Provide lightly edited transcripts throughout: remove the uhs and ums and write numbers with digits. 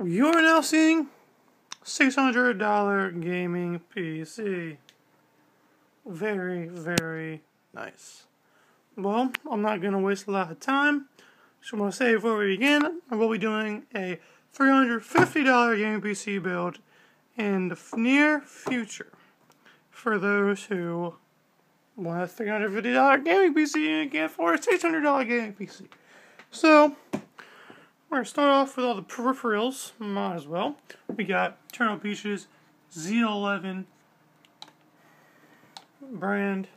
You're now seeing $600 gaming PC. Very, very nice. Well, I'm not going to waste a lot of time. So I'm going to say before we begin, I will be doing a $350 gaming PC build in the near future. For those who want a $350 gaming PC and can't afford a $600 gaming PC. So, we're going to start off with all the peripherals, might as well. We got Turtle Beach's Z11 brand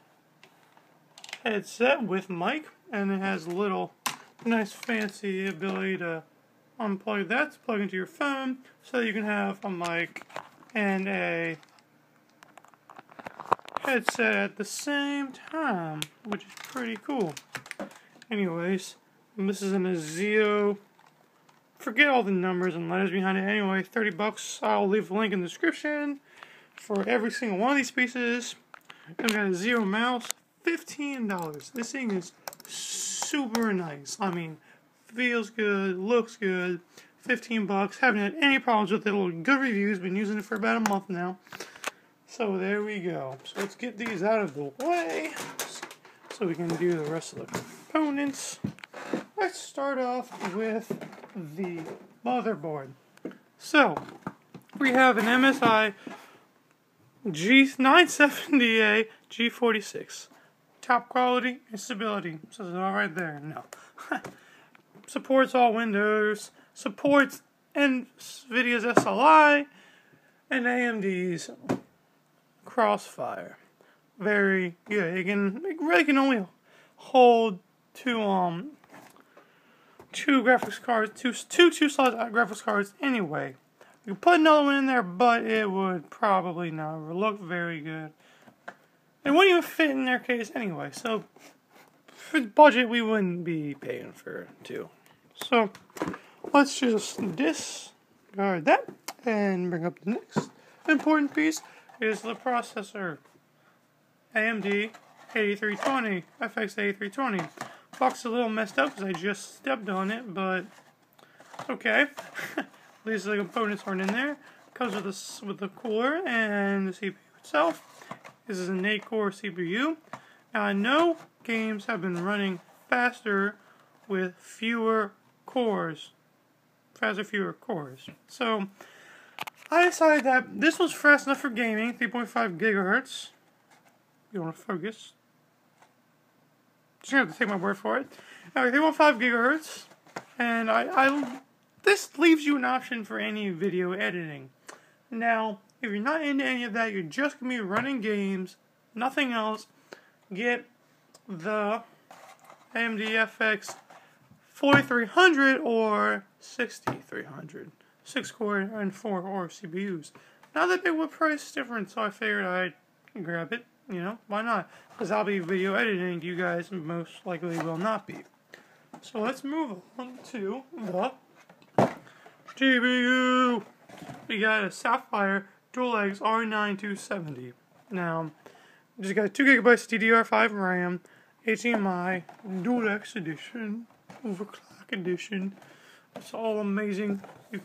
headset with mic, and it has a little nice fancy ability to unplug that to plug into your phone so you can have a mic and a headset at the same time, which is pretty cool. Anyways, this is in a Zio. Forget all the numbers and letters behind it. Anyway, $30. I'll leave a link in the description for every single one of these pieces. And we got a Zio mouse, $15. This thing is super nice. I mean, feels good, looks good. $15. Haven't had any problems with it. Good reviews. Been using it for about a month now. So there we go. So let's get these out of the way so we can do the rest of the components. Let's start off with the motherboard. So, we have an MSI G970A G46. Top quality and stability. Says it all right there. No. Supports all Windows. Supports NVIDIA's SLI and AMD's Crossfire. Very good. It really can only hold two graphics cards, two slot graphics cards anyway. You could put another one in there, but it would probably not look very good. It wouldn't even fit in their case anyway. So for the budget, we wouldn't be paying for two. So let's just discard that and bring up the next important piece. Is the processor. AMD 8320, FX 8320. Box is a little messed up because I just stepped on it, but it's okay. At least the components aren't in there. Comes with the cooler and the CPU itself. This is an 8-core CPU. Now I know games have been running faster with fewer cores. Fewer cores. So I decided that this was fast enough for gaming, 3.5 gigahertz. You want to focus? Just have to take my word for it. Anyway, 3.5 gigahertz, and this leaves you an option for any video editing. Now, if you're not into any of that, you're just gonna be running games, nothing else. Get the AMD FX 4300 or 6300. 6-core and 4-core CPUs. Not that big of a price difference, so I figured I'd grab it. You know, why not? Because I'll be video editing, you guys most likely will not be. So let's move on to the GPU. We got a Sapphire Dual-X R9 270. Now, just got 2 gigabytes DDR5 RAM, HDMI, Dual-X edition, overclock edition. It's all amazing. You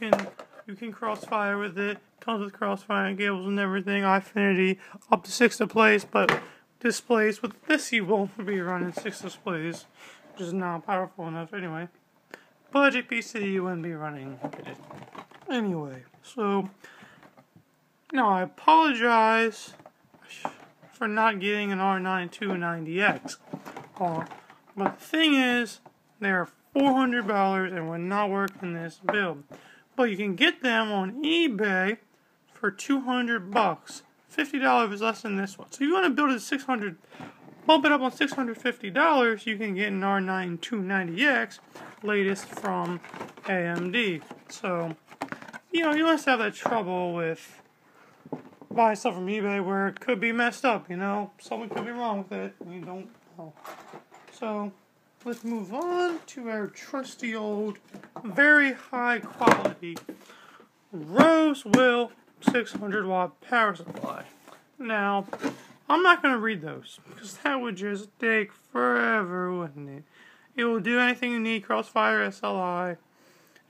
can crossfire with it. Comes with crossfire cables and everything. Eyefinity up to 6 displays, but displays with this you won't be running 6 displays, which is not powerful enough anyway. Budget PC you wouldn't be running it anyway. So now I apologize for not getting an R9 290X. But the thing is, they're $400 and would not work in this build. But you can get them on eBay for $200. $50 is less than this one. So if you want to build it at $600, bump it up on $650, you can get an R9 290X, latest from AMD. So, you know, you must have that trouble with buying stuff from eBay where it could be messed up, you know? Something could be wrong with it, and you don't know. So let's move on to our trusty old, very high quality Rosewell 600 watt power supply. Now, I'm not going to read those because that would just take forever, wouldn't it? It will do anything you need, Crossfire, SLI,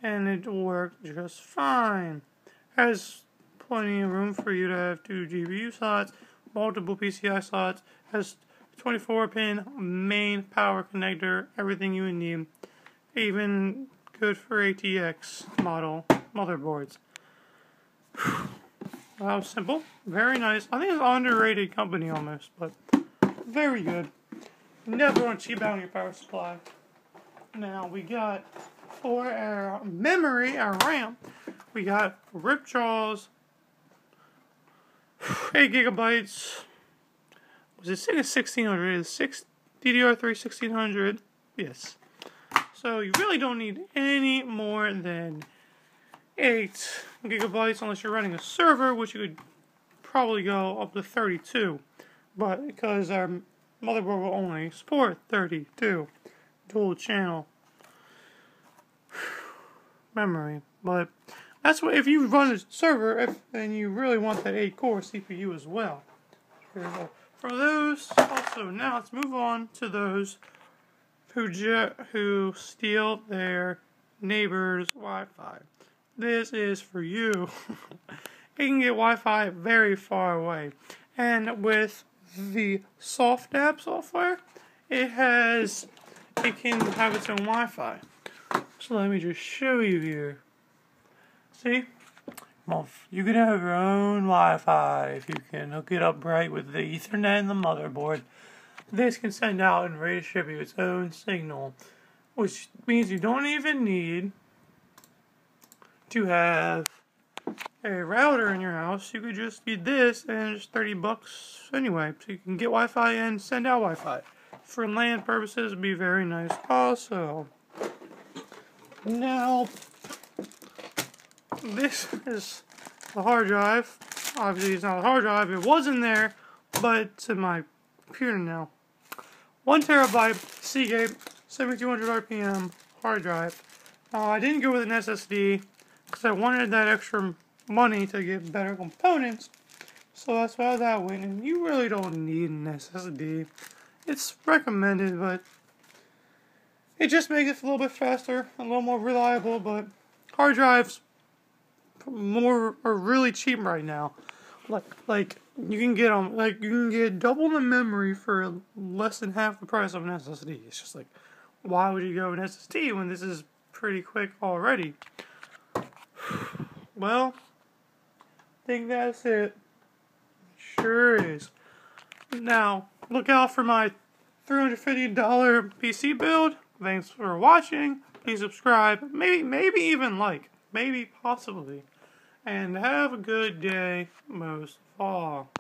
and it worked just fine. Has plenty of room for you to have 2 GPU slots, multiple PCI slots, has 24-pin main power connector, everything you would need. Even good for ATX model motherboards. That was simple, very nice. I think it's an underrated company almost, but very good. Never want to cheap out on your power supply. Now we got, for our memory, our RAM, we got Ripjaw's 8 gigabytes. Was it 1600? Is DDR3 1600? Yes. So you really don't need any more than 8 gigabytes unless you're running a server, which you could probably go up to 32. But because our motherboard will only support 32 dual channel memory. But that's what, if you run a server, then you really want that 8-core CPU as well. For those, also, now let's move on to those who steal their neighbor's Wi-Fi. This is for you. You can get Wi-Fi very far away. And with the SoftApp software, it can have its own Wi-Fi. So let me just show you here. See? Well, you can have your own Wi-Fi if you can hook it up right with the Ethernet and the motherboard. This can send out and redistribute its own signal, which means you don't even need to have a router in your house. You could just use this, and it's $30 anyway. So you can get Wi-Fi and send out Wi-Fi. For LAN purposes, it would be very nice also. Now, this is the hard drive. Obviously, it's not a hard drive. It was in there, but it's in my computer now. 1 terabyte Seagate 7200 RPM hard drive. I didn't go with an SSD because I wanted that extra money to get better components. So that's why that went. And you really don't need an SSD. It's recommended, but it just makes it a little bit faster, a little more reliable. But hard drives are really cheap right now. Like you can get them, you can get double the memory for less than half the price of an SSD. It's just like, why would you go with an SSD when this is pretty quick already? Well, I think that's it. Sure is. Now, look out for my $350 PC build. Thanks for watching. Please subscribe. Maybe even like. Maybe possibly. And have a good day, most of all.